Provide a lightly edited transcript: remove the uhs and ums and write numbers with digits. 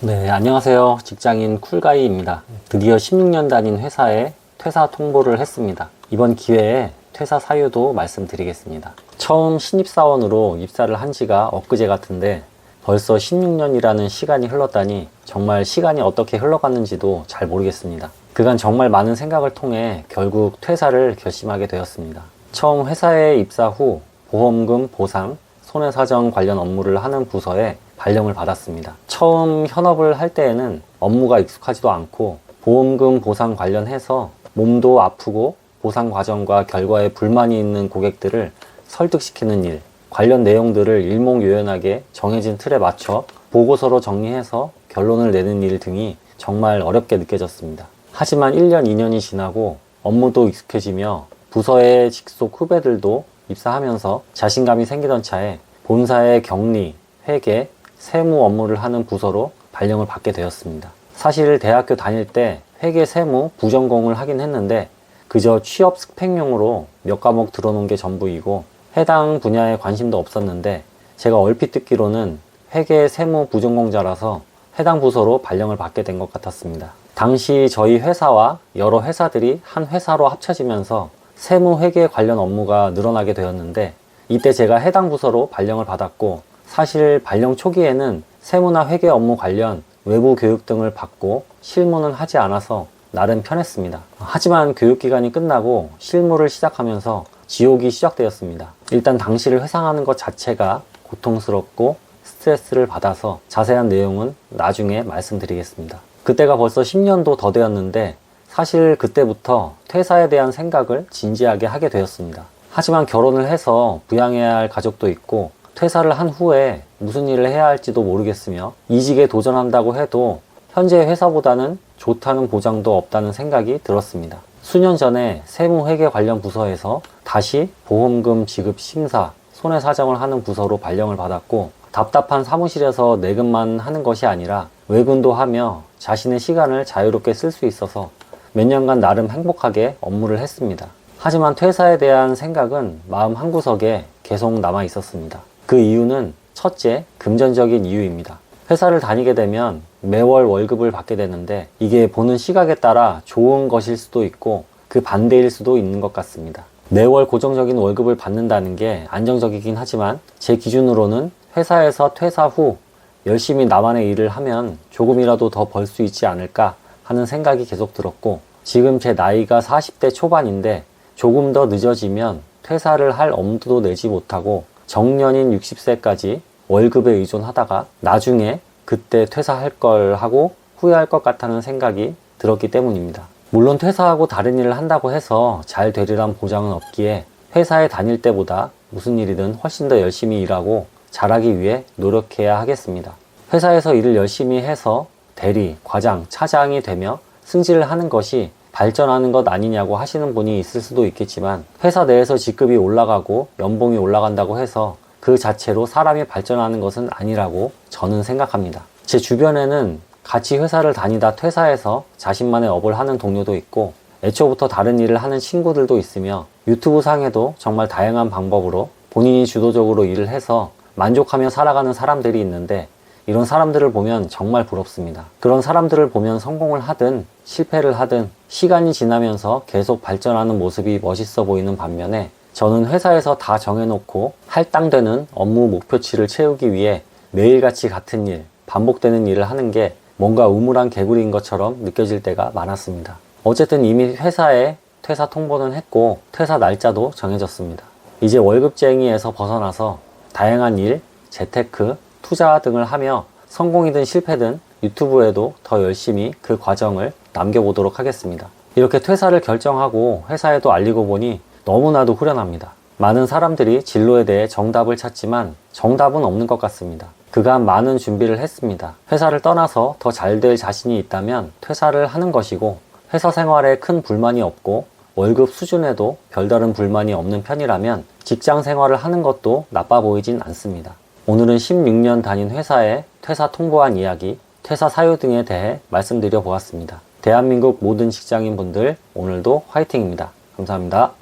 네, 안녕하세요. 직장인 쿨가이입니다. 드디어 16년 다닌 회사에 퇴사 통보를 했습니다. 이번 기회에 퇴사 사유도 말씀드리겠습니다. 처음 신입사원으로 입사를 한 지가 엊그제 같은데 벌써 16년이라는 시간이 흘렀다니 정말 시간이 어떻게 흘러갔는지도 잘 모르겠습니다. 그간 정말 많은 생각을 통해 결국 퇴사를 결심하게 되었습니다. 처음 회사에 입사 후 보험금 보상, 손해사정 관련 업무를 하는 부서에 발령을 받았습니다. 처음 현업을 할 때에는 업무가 익숙하지도 않고 보험금 보상 관련해서 몸도 아프고 보상 과정과 결과에 불만이 있는 고객들을 설득시키는 일, 관련 내용들을 일목요연하게 정해진 틀에 맞춰 보고서로 정리해서 결론을 내는 일 등이 정말 어렵게 느껴졌습니다. 하지만 1년, 2년이 지나고 업무도 익숙해지며 부서의 직속 후배들도 입사하면서 자신감이 생기던 차에 본사의 격리, 회계, 세무 업무를 하는 부서로 발령을 받게 되었습니다. 사실 대학교 다닐 때 회계, 세무, 부전공을 하긴 했는데 그저 취업 스펙용으로 몇 과목 들어놓은 게 전부이고 해당 분야에 관심도 없었는데 제가 얼핏 듣기로는 회계, 세무, 부전공자라서 해당 부서로 발령을 받게 된 것 같았습니다. 당시 저희 회사와 여러 회사들이 한 회사로 합쳐지면서 세무, 회계 관련 업무가 늘어나게 되었는데 이때 제가 해당 부서로 발령을 받았고 사실 발령 초기에는 세무나 회계 업무 관련 외부 교육 등을 받고 실무는 하지 않아서 나름 편했습니다. 하지만 교육기간이 끝나고 실무를 시작하면서 지옥이 시작되었습니다. 일단 당시를 회상하는 것 자체가 고통스럽고 스트레스를 받아서 자세한 내용은 나중에 말씀드리겠습니다. 그때가 벌써 10년도 더 되었는데 사실 그때부터 퇴사에 대한 생각을 진지하게 하게 되었습니다. 하지만 결혼을 해서 부양해야 할 가족도 있고 퇴사를 한 후에 무슨 일을 해야 할지도 모르겠으며 이직에 도전한다고 해도 현재 회사보다는 좋다는 보장도 없다는 생각이 들었습니다. 수년 전에 세무회계 관련 부서에서 다시 보험금 지급 심사, 손해사정을 하는 부서로 발령을 받았고 답답한 사무실에서 내근만 하는 것이 아니라 외근도 하며 자신의 시간을 자유롭게 쓸 수 있어서 몇 년간 나름 행복하게 업무를 했습니다. 하지만 퇴사에 대한 생각은 마음 한구석에 계속 남아 있었습니다. 그 이유는 첫째, 금전적인 이유입니다. 회사를 다니게 되면 매월 월급을 받게 되는데 이게 보는 시각에 따라 좋은 것일 수도 있고 그 반대일 수도 있는 것 같습니다. 매월 고정적인 월급을 받는다는 게 안정적이긴 하지만 제 기준으로는 회사에서 퇴사 후 열심히 나만의 일을 하면 조금이라도 더 벌 수 있지 않을까 하는 생각이 계속 들었고 지금 제 나이가 40대 초반인데 조금 더 늦어지면 퇴사를 할 엄두도 내지 못하고 정년인 60세까지 월급에 의존하다가 나중에 그때 퇴사할 걸 하고 후회할 것 같다는 생각이 들었기 때문입니다. 물론 퇴사하고 다른 일을 한다고 해서 잘 되리란 보장은 없기에 회사에 다닐 때보다 무슨 일이든 훨씬 더 열심히 일하고 잘하기 위해 노력해야 하겠습니다. 회사에서 일을 열심히 해서 대리, 과장, 차장이 되며 승진을 하는 것이 발전하는 것 아니냐고 하시는 분이 있을 수도 있겠지만 회사 내에서 직급이 올라가고 연봉이 올라간다고 해서 그 자체로 사람이 발전하는 것은 아니라고 저는 생각합니다. 제 주변에는 같이 회사를 다니다 퇴사해서 자신만의 업을 하는 동료도 있고 애초부터 다른 일을 하는 친구들도 있으며 유튜브 상에도 정말 다양한 방법으로 본인이 주도적으로 일을 해서 만족하며 살아가는 사람들이 있는데 이런 사람들을 보면 정말 부럽습니다. 그런 사람들을 보면 성공을 하든 실패를 하든 시간이 지나면서 계속 발전하는 모습이 멋있어 보이는 반면에 저는 회사에서 다 정해놓고 할당되는 업무 목표치를 채우기 위해 매일같이 같은 일, 반복되는 일을 하는 게 뭔가 우물한 개구리인 것처럼 느껴질 때가 많았습니다. 어쨌든 이미 회사에 퇴사 통보는 했고 퇴사 날짜도 정해졌습니다. 이제 월급쟁이에서 벗어나서 다양한 일, 재테크, 투자 등을 하며 성공이든 실패든 유튜브에도 더 열심히 그 과정을 남겨보도록 하겠습니다. 이렇게 퇴사를 결정하고 회사에도 알리고 보니 너무나도 후련합니다. 많은 사람들이 진로에 대해 정답을 찾지만 정답은 없는 것 같습니다. 그간 많은 준비를 했습니다. 회사를 떠나서 더 잘 될 자신이 있다면 퇴사를 하는 것이고 회사 생활에 큰 불만이 없고 월급 수준에도 별다른 불만이 없는 편이라면 직장 생활을 하는 것도 나빠 보이진 않습니다. 오늘은 16년 다닌 회사에 퇴사 통보한 이야기, 퇴사 사유 등에 대해 말씀드려 보았습니다. 대한민국 모든 직장인분들 오늘도 화이팅입니다. 감사합니다.